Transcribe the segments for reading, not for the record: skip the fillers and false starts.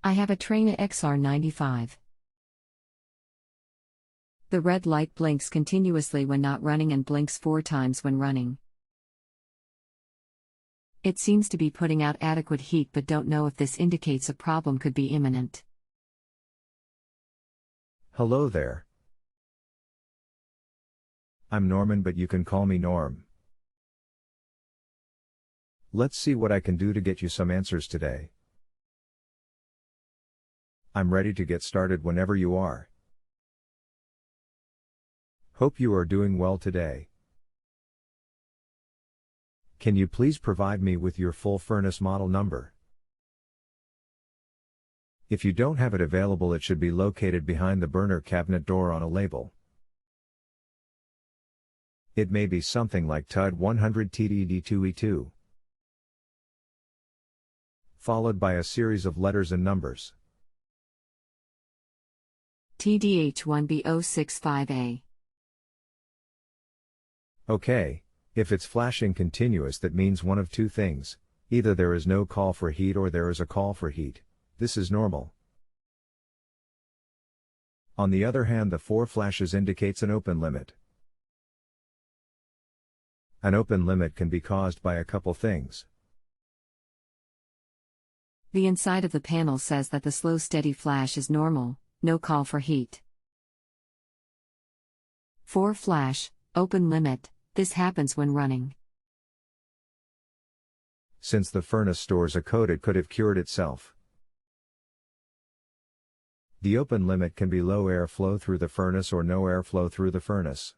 I have a Trane XR 95. The red light blinks continuously when not running and blinks 4 times when running. It seems to be putting out adequate heat, but don't know if this indicates a problem could be imminent. Hello there. I'm Norman, but you can call me Norm. Let's see what I can do to get you some answers today. I'm ready to get started whenever you are. Hope you are doing well today. Can you please provide me with your full furnace model number? If you don't have it available, it should be located behind the burner cabinet door on a label. It may be something like TUD 100 TDD2E2, followed by a series of letters and numbers. TDH1B065A. Okay, if it's flashing continuous, that means one of two things: either there is no call for heat or there is a call for heat. This is normal. On the other hand, the 4 flashes indicates an open limit. An open limit can be caused by a couple things. The inside of the panel says that the slow steady flash is normal, no call for heat. 4 flash, open limit, this happens when running. Since the furnace stores a code, it could have cured itself. The open limit can be low airflow through the furnace or no airflow through the furnace.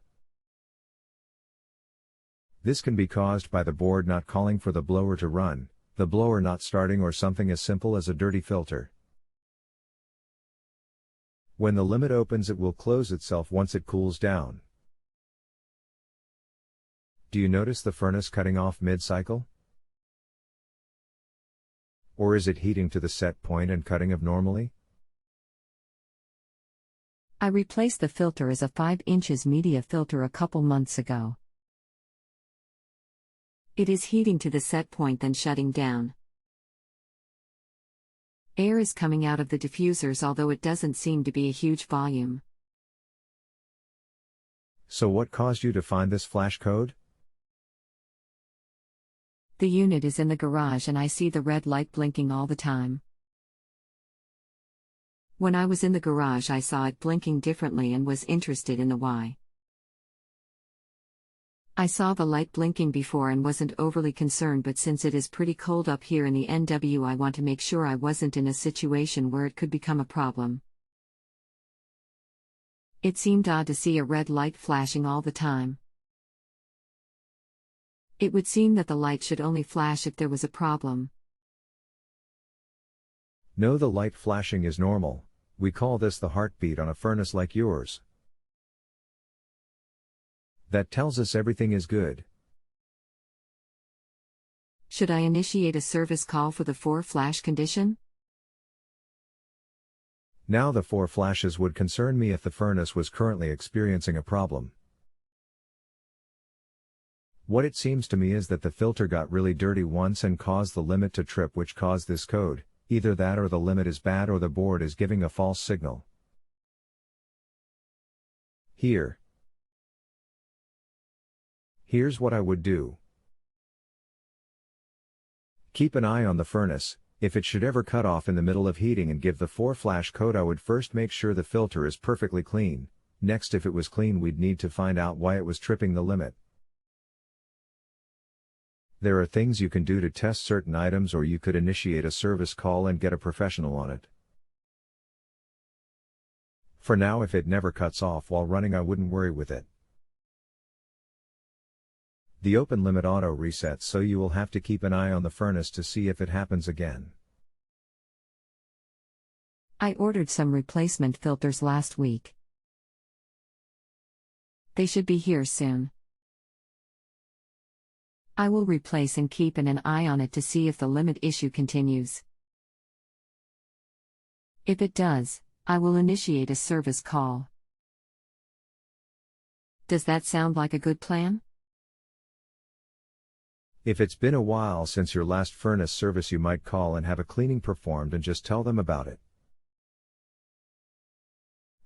This can be caused by the board not calling for the blower to run, the blower not starting, or something as simple as a dirty filter. When the limit opens, it will close itself once it cools down. Do you notice the furnace cutting off mid-cycle? Or is it heating to the set point and cutting abnormally? I replaced the filter as a 5 inches media filter a couple months ago. It is heating to the set point, then shutting down. Air is coming out of the diffusers, although it doesn't seem to be a huge volume. So what caused you to find this flash code? The unit is in the garage and I see the red light blinking all the time. When I was in the garage, I saw it blinking differently and was interested in the why. I saw the light blinking before and wasn't overly concerned, but since it is pretty cold up here in the NW, I want to make sure I wasn't in a situation where it could become a problem. It seemed odd to see a red light flashing all the time. It would seem that the light should only flash if there was a problem. No, the light flashing is normal. We call this the heartbeat on a furnace like yours. That tells us everything is good. Should I initiate a service call for the 4 flash condition? Now the 4 flashes would concern me if the furnace was currently experiencing a problem. What it seems to me is that the filter got really dirty once and caused the limit to trip, which caused this code. Either that or the limit is bad or the board is giving a false signal. Here's what I would do. Keep an eye on the furnace. If it should ever cut off in the middle of heating and give the 4 flash code, I would first make sure the filter is perfectly clean. Next, if it was clean, we'd need to find out why it was tripping the limit. There are things you can do to test certain items, or you could initiate a service call and get a professional on it. For now, if it never cuts off while running, I wouldn't worry with it. The open limit auto resets, so you will have to keep an eye on the furnace to see if it happens again. I ordered some replacement filters last week. They should be here soon. I will replace and keep an eye on it to see if the limit issue continues. If it does, I will initiate a service call. Does that sound like a good plan? If it's been a while since your last furnace service, you might call and have a cleaning performed and just tell them about it.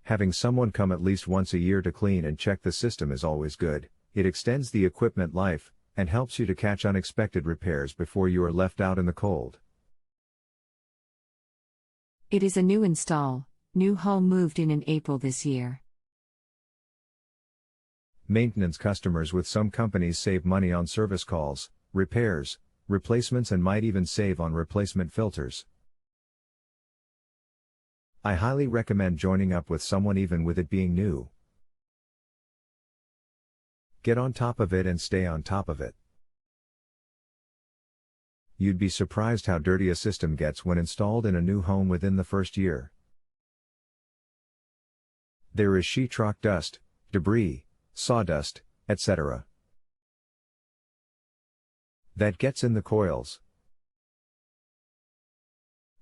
Having someone come at least once a year to clean and check the system is always good. It extends the equipment life and helps you to catch unexpected repairs before you are left out in the cold. It is a new install. New home moved in April this year. Maintenance customers with some companies save money on service calls, repairs, replacements, and might even save on replacement filters. I highly recommend joining up with someone even with it being new. Get on top of it and stay on top of it. You'd be surprised how dirty a system gets when installed in a new home within the first year. There is sheetrock dust, debris, sawdust, etc. that gets in the coils.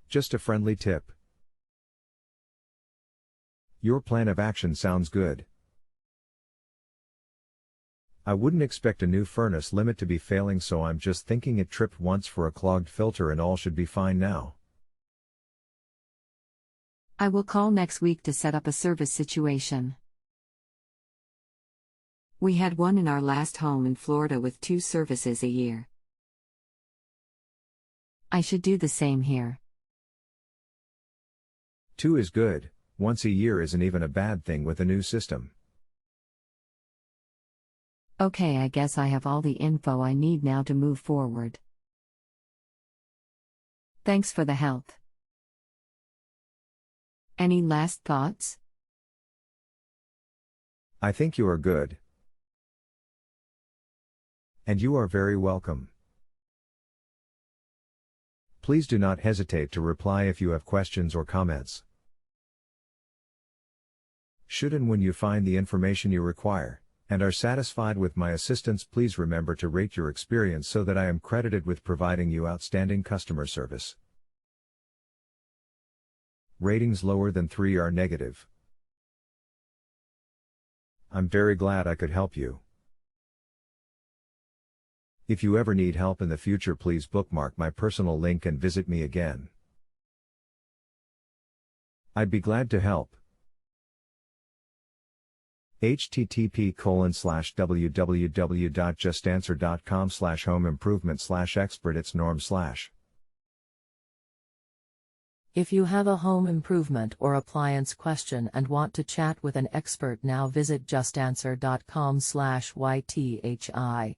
Just a friendly tip. Your plan of action sounds good. I wouldn't expect a new furnace limit to be failing, so I'm just thinking it tripped once for a clogged filter and all should be fine now. I will call next week to set up a service situation. We had one in our last home in Florida with 2 services a year. I should do the same here. 2 is good, once a year isn't even a bad thing with a new system. Okay, I guess I have all the info I need now to move forward. Thanks for the help. Any last thoughts? I think you are good. And you are very welcome. Please do not hesitate to reply if you have questions or comments. Should and when you find the information you require, and are satisfied with my assistance, please remember to rate your experience so that I am credited with providing you outstanding customer service. Ratings lower than 3 are negative. I'm very glad I could help you. If you ever need help in the future, please bookmark my personal link and visit me again. I'd be glad to help. http://www.justanswer.com/home-improvement/expert. It's Norm/. If you have a home improvement or appliance question and want to chat with an expert, now visit justanswer.com/ythi.